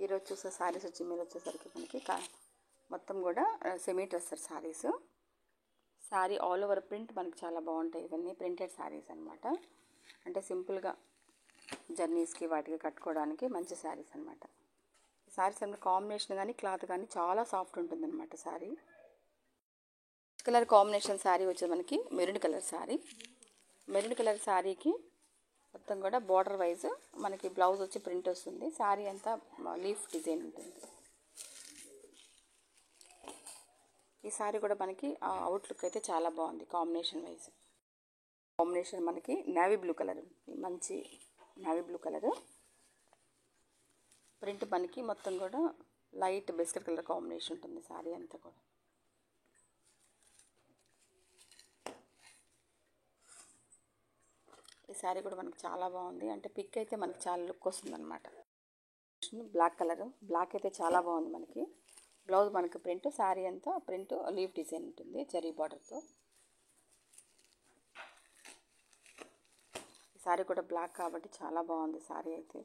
ఈరోజు చూసే శారీస్ వచ్చి మీరు వచ్చేసరికి మనకి మొత్తం కూడా semi dresser saris. Sari all over print మనకి చాలా బాగుంటాయి. ఇవన్నీ ప్రింటెడ్ శారీస్ అనమాట. అంటే సింపుల్గా జర్నీస్కి వాటికి కట్టుకోవడానికి మంచి శారీస్ అనమాట. ఈ శారీస్ అన్న కాంబినేషన్ కానీ క్లాత్ కానీ చాలా సాఫ్ట్ ఉంటుంది అనమాట. శారీ కలర్ కాంబినేషన్ శారీ వచ్చేది మనకి maroon colour sari. Maroon colour శారీకి మొత్తం కూడా బార్డర్ వైజ్ మనకి బ్లౌజ్ వచ్చి ప్రింట్ వస్తుంది. శారీ అంతా లీఫ్ డిజైన్ ఉంటుంది. ఈ శారీ కూడా మనకి అవుట్లుక్ అయితే చాలా బాగుంది. కాంబినేషన్ వైజ్ కాంబినేషన్ మనకి నేవీ బ్లూ కలర్, మంచి నేవీ బ్లూ కలరు. ప్రింట్ మనకి మొత్తం కూడా లైట్ బిస్కెట్ కలర్ కాంబినేషన్ ఉంటుంది శారీ అంతా కూడా. ఈ శారీ కూడా మనకి చాలా బాగుంది. అంటే పిక్ అయితే మనకి చాలా లుక్ వస్తుంది అనమాట. బ్లాక్ కలర్, బ్లాక్ అయితే చాలా బాగుంది మనకి. బ్లౌజ్ మనకి ప్రింట్, శారీ అంతా ప్రింట్ లీఫ్ డిజైన్ ఉంటుంది జరీ బార్డర్తో. ఈ శారీ కూడా బ్లాక్ కాబట్టి చాలా బాగుంది శారీ అయితే.